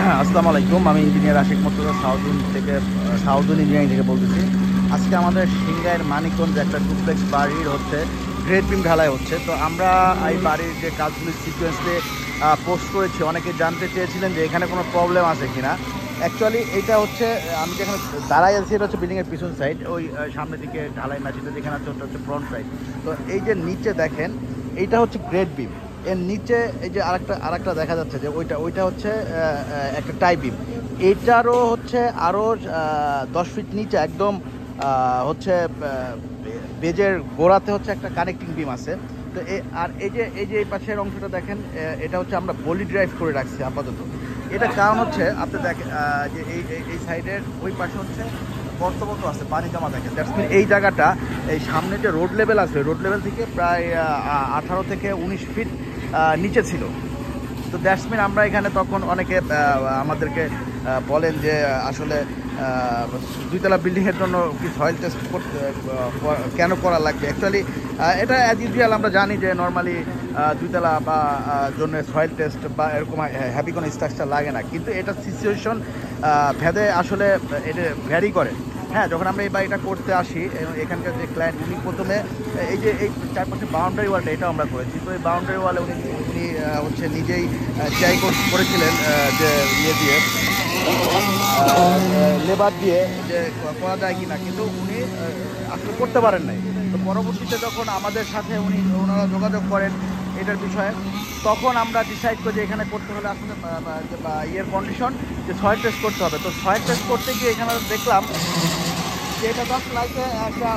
আসসালামু আলাইকুম। আমি ইঞ্জিনিয়ার আশিক মোর্তজা সাউদুন ইঞ্জিনিয়ারিং থেকে বলতেছি। আজকে আমাদের সিংগাইয়ের মানিকগঞ্জে একটা ডুপ্লেক্স বাড়ির গ্রেড বিম ঢালাই হচ্ছে। তো আমরা এই বাড়ির যে কাজগুলির সিকোয়েন্স দিয়ে পোস্ট করেছি। অনেকে জানতে চেয়েছিলেন যে এখানে কোনো প্রবলেম আছে কিনা। অ্যাকচুয়ালি এটা হচ্ছে আমি যেখানে দাঁড়াই আছি এটা হচ্ছে বিল্ডিংয়ের পিছন সাইড, ওই সামনের দিকে ঢালাই মেশিনটা যেখানে আছে ওটা হচ্ছে ফ্রন্ট সাইড। তো এই যে নিচে দেখেন এইটা হচ্ছে গ্রেড বিম, এর নিচে এই যে আরেকটা দেখা যাচ্ছে যে ওইটা হচ্ছে একটা টাই বিম। এইটারও হচ্ছে আরও 10 ফিট নিচে একদম হচ্ছে বেজের গোড়াতে হচ্ছে একটা কানেক্টিং বিম আছে। তো আর এই যে এই পাশের অংশটা দেখেন, এটা হচ্ছে আমরা পলি ড্রাইভ করে রাখছি আপাতত। এটা কারণ হচ্ছে আপনি দেখেন যে এই সাইডের ওই পাশে হচ্ছে বর্তমান আছে, পানি জমা থাকে। দ্যাটস মিন এই জায়গাটা, এই সামনে যে রোড লেভেল আছে, রোড লেভেল থেকে প্রায় 18 থেকে 19 ফিট নিচে ছিল। তো দ্যাটস মিন আমরা এখানে তখন অনেকে আমাদেরকে বলেন যে আসলে দুইতলা বিল্ডিংয়ের জন্য কি সয়েল টেস্ট করতে কেন করা লাগবে। অ্যাকচুয়ালি এটা অ্যাজ ইউজুয়াল আমরা জানি যে নর্মালি দুইতলা বা জন্য সয়েল টেস্ট বা এরকম হ্যাভি কোনো স্ট্রাকচার লাগে না, কিন্তু এটা সিচুয়েশন ভেদে আসলে এটা ভ্যারি করে। হ্যাঁ, যখন আমরা এই বাড়িটা করতে আসি, এখানকার যে ক্লায়েন্ট উনি প্রথমে এই চারপাশে বাউন্ডারি ওয়ালটা এটাও আমরা করেছি। তো এই বাউন্ডারি ওয়ালে উনি হচ্ছে নিজেই ট্রাই করেছিলেন যে ইয়ে দিয়ে লেবার দিয়ে যে করা যায় কিনা, কিন্তু উনি আসলে করতে পারেন নাই। তো পরবর্তীতে যখন আমাদের সাথে ওনারা যোগাযোগ করেন এটার বিষয়ে, তখন আমরা ডিসাইড করি যে এখানে করতে হলে আসলে ইয়ের কন্ডিশন যে সয়েল টেস্ট করতে হবে। তো সয়েল টেস্ট করতে গিয়ে এখানে দেখলাম যে এটা জাস্ট লাইক একটা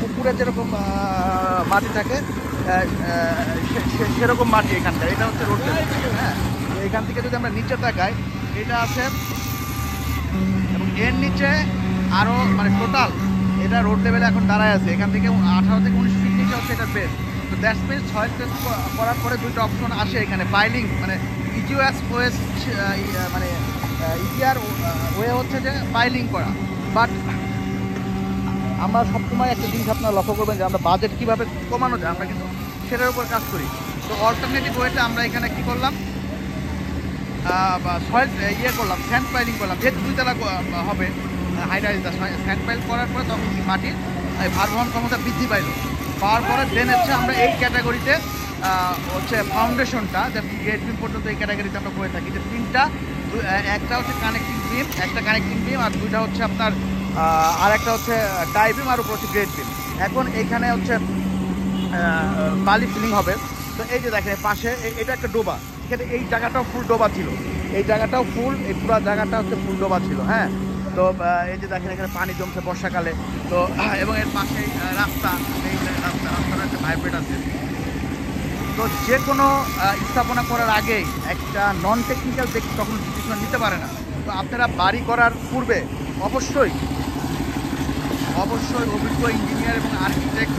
পুকুরে যেরকম মাটি থাকে সেরকম মাটি এখানকার। এটা হচ্ছে রোড লেভেল। হ্যাঁ, এখান থেকে যদি আমরা নিচে তাকাই, এটা আছে এবং এর নিচে আরও মানে টোটাল এটা রোড লেভেলে এখন দাঁড়ায় আছে। এখান থেকে 18 থেকে 19 ফিট নিচে হচ্ছে এটার বেস। তো দ্যাটস মিন সয়েল টেস্ট করার পরে দুইটা অপশন আসে এখানে, পাইলিং মানে ইজিওএস ওয়েস মানে ইজিআর ওয়ে হচ্ছে যে পাইলিং করা। বাট আমরা সবসময় একটা জিনিস আপনারা লক্ষ্য করবেন যে আমরা বাজেট কীভাবে কমানো যায়, আমরা কিন্তু সেটার উপর কাজ করি। তো অল্টারনেটিভ ওয়েতে আমরা এখানে কী করলাম, সয়েল ইয়ে করলাম, স্যান্ড পাইলিং করলাম। যেহেতু দুইতলা হবে হাই রাইজ, স্যান্ড পাইল করার পরে তখন মাটির ভারবহন ক্ষমতা বৃদ্ধি পাওয়ার পরে দেন হচ্ছে আমরা এই ক্যাটাগরিতে হচ্ছে ফাউন্ডেশনটা গ্রেড বিম পর্যন্ত এই ক্যাটাগরিতে আমরা করে থাকি। যে তিনটা, একটা হচ্ছে কানেক্টিং বিম আর দুইটা হচ্ছে আপনার আর একটা হচ্ছে টাই বিম আর উপর হচ্ছে গ্রেড বিম। এখন এখানে হচ্ছে বালি ফিলিং হবে। তো এই যে দেখেন পাশে এটা একটা ডোবা, এখানে এই জায়গাটাও ফুল ডোবা ছিল, এই জায়গাটাও ফুল, এই পুরো জায়গাটা হচ্ছে ফুল ডোবা ছিল। হ্যাঁ, তো এই যে দেখেন এখানে পানি জমছে বর্ষাকালে। তো এবং এর পাশে রাস্তাটা একটা ভাইব্রেট আছে। তো যে কোনো স্থাপনা করার আগেই একটা নন টেকনিক্যাল ব্যক্তি তখন ডিসিশন নিতে পারে না। তো আপনারা বাড়ি করার পূর্বে অবশ্যই অভিজ্ঞ ইঞ্জিনিয়ার এবং আর্কিটেক্ট